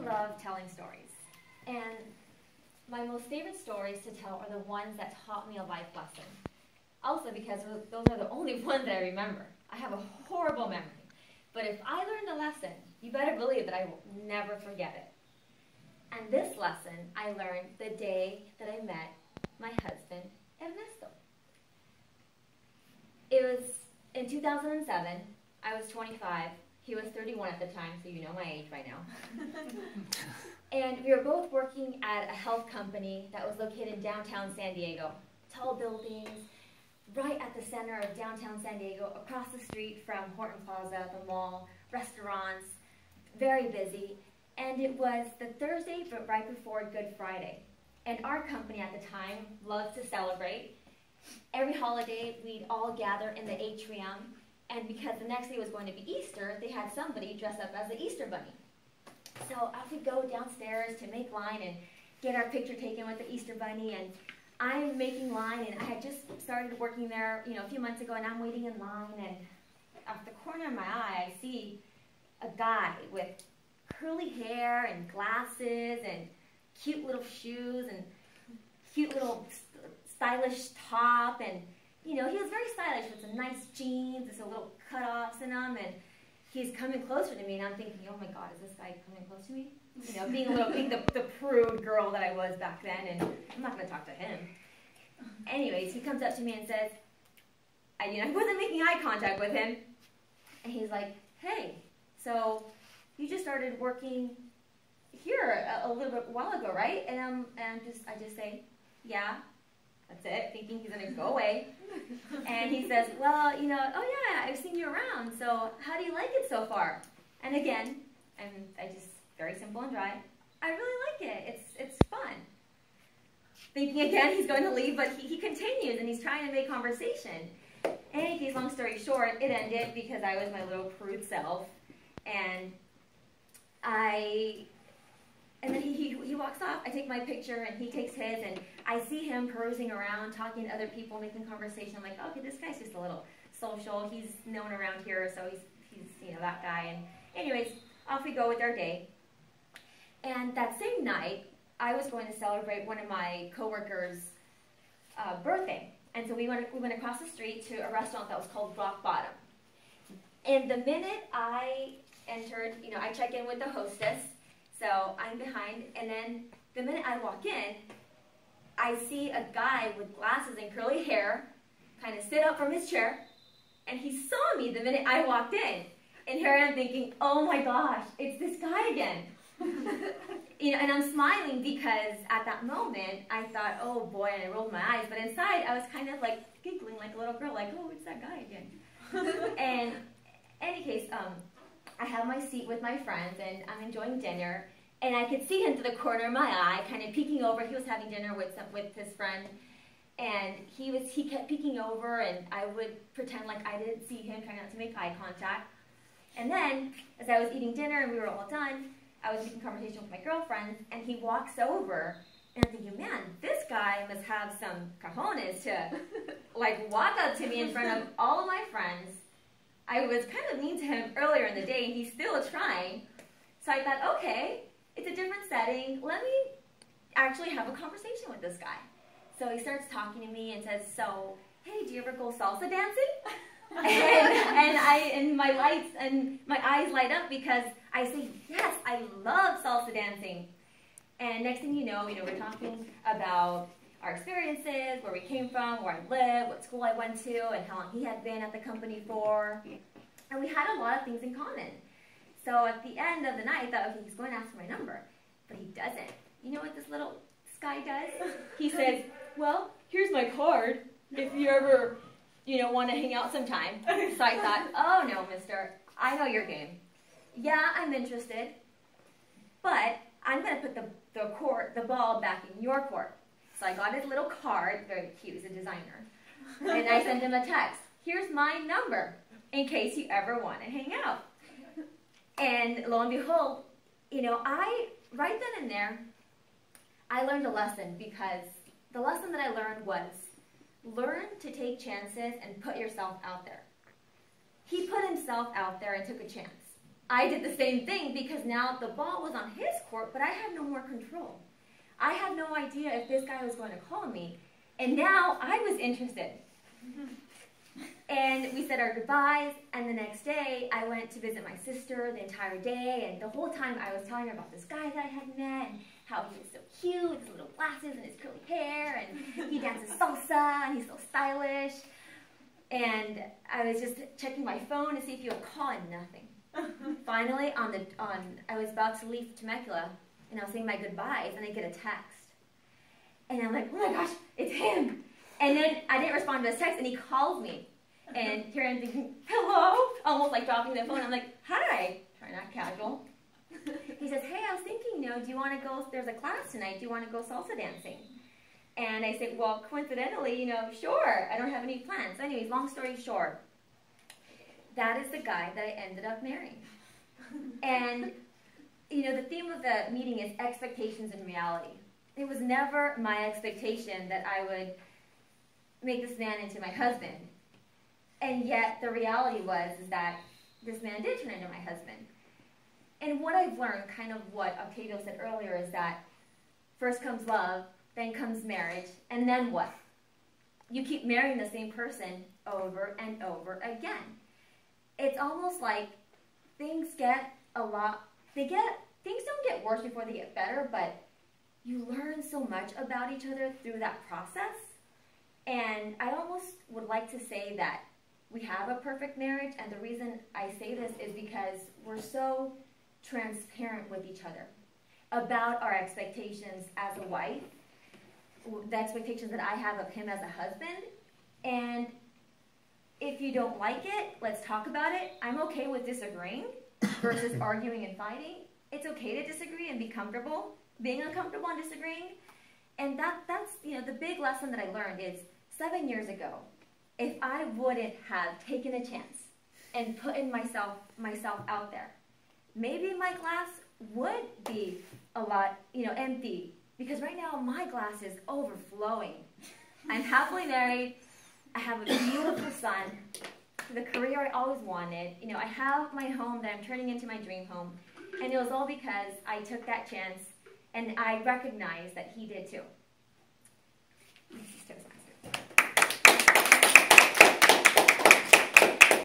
love telling stories. And my most favorite stories to tell are the ones that taught me a life lesson. Also because those are the only ones that I remember. I have a horrible memory. But if I learned a lesson, you better believe that I will never forget it. And this lesson I learned the day that I met my husband, Ernesto. It was in 2007. I was 25. He was 31 at the time, so you know my age by now. And we were both working at a health company that was located in downtown San Diego. Tall buildings, right at the center of downtown San Diego, across the street from Horton Plaza, the mall, restaurants, very busy. And it was the Thursday, but right before Good Friday. And our company at the time loved to celebrate. Every holiday, we'd all gather in the atrium. And because the next day was going to be Easter, they had somebody dress up as the Easter Bunny. So off we go downstairs to make line and get our picture taken with the Easter Bunny. And I'm making line, and I had just started working there, a few months ago, and I'm waiting in line. And off the corner of my eye, I see a guy with curly hair and glasses and cute little shoes and cute little stylish top, and he was very stylish with some nice jeans and some little cutoffs in them, and he's coming closer to me, and I'm thinking, oh my God, is this guy coming close to me? Being the prude girl that I was back then, and I'm not going to talk to him. Anyways, he comes up to me and says, I wasn't making eye contact with him, and he's like, hey, so you just started working here a little bit while ago, right? And I just say, yeah. That's it, thinking he's going to go away. And he says, well, oh yeah, I've seen you around, so how do you like it so far? And again, I just, very simple and dry, I really like it. It's fun. Thinking again he's going to leave, but he continues, and he's trying to make conversation. In any case, long story short, it ended because I was my little prude self. And then he walks off, I take my picture, and he takes his, and I see him perusing around, talking to other people, making conversation. I'm like, okay, this guy's just a little social. He's known around here, so he's that guy. And anyways, off we go with our day. And that same night, I was going to celebrate one of my coworkers' birthday. And so we went across the street to a restaurant that was called Rock Bottom. And the minute I entered, I check in with the hostess, so I'm behind, and then the minute I walk in, I see a guy with glasses and curly hair kind of sit up from his chair, and he saw me the minute I walked in. And here I am thinking, oh my gosh, it's this guy again. And I'm smiling because at that moment, I thought, oh boy, and I rolled my eyes, but inside I was kind of like giggling like a little girl, like, oh, it's that guy again. And in any case, I have my seat with my friends, and I'm enjoying dinner, and I could see him through the corner of my eye, kind of peeking over. He was having dinner with his friend, and he kept peeking over, and I would pretend like I didn't see him, trying not to make eye contact. And then, as I was eating dinner and we were all done, I was making conversation with my girlfriends, and he walks over, and I'm thinking, man, this guy must have some cojones to like walk up to me in front of all of my friends. I was kind of mean to him earlier in the day, and he's still trying. So I thought, okay, it's a different setting. Let me actually have a conversation with this guy. So he starts talking to me and says, so, hey, do you ever go salsa dancing? and my lights and my eyes light up because I say, yes, I love salsa dancing. And next thing you know, we're talking about our experiences, where we came from, where I live, what school I went to, and how long he had been at the company for. And we had a lot of things in common. So at the end of the night, I thought, okay, he's going to ask for my number. But he doesn't. You know what this little guy does? He says, well, here's my card if you ever, want to hang out sometime. So I thought, oh no, mister, I know your game. Yeah, I'm interested, but I'm going to put the ball back in your court. So I got his little card, very cute, he's a designer, and I sent him a text. Here's my number, in case you ever want to hang out. And lo and behold, right then and there, I learned a lesson, because the lesson that I learned was, learn to take chances and put yourself out there. He put himself out there and took a chance. I did the same thing because now the ball was on his court, but I had no more control. I had no idea if this guy was going to call me, and now I was interested. And we said our goodbyes, and the next day I went to visit my sister the entire day, and the whole time I was telling her about this guy that I had met, and how he was so cute with his little glasses and his curly hair, and he dances salsa, and he's so stylish. And I was just checking my phone to see if he would call, and nothing. Finally, I was about to leave Temecula, and I was saying my goodbyes, and I get a text. And I'm like, oh my gosh, it's him. And then I didn't respond to his text, and he calls me. And here I'm thinking, hello? Almost like dropping the phone. I'm like, hi. Try not casual. He says, hey, I was thinking, do you want to go, there's a class tonight. Do you want to go salsa dancing? And I said, well, coincidentally, sure. I don't have any plans. So anyways, long story short, that is the guy that I ended up marrying. And, the theme of the meeting is expectations and reality. It was never my expectation that I would make this man into my husband. And yet the reality is that this man did turn into my husband. And what I've learned, kind of what Octavio said earlier, is that first comes love, then comes marriage, and then what? You keep marrying the same person over and over again. It's almost like things don't get worse before they get better, but you learn so much about each other through that process. And I almost would like to say that we have a perfect marriage, and the reason I say this is because we're so transparent with each other about our expectations as a wife, the expectations that I have of him as a husband. And if you don't like it, let's talk about it. I'm okay with disagreeing versus arguing and fighting. It's okay to disagree and be comfortable being uncomfortable and disagreeing. And that's the big lesson that I learned is 7 years ago, if I wouldn't have taken a chance and put in myself out there, maybe my glass would be a lot, empty. Because right now my glass is overflowing. I'm happily married. I have a beautiful son, the career I always wanted. I have my home that I'm turning into my dream home. And it was all because I took that chance, and I recognized that he did too. This is Toastmasters.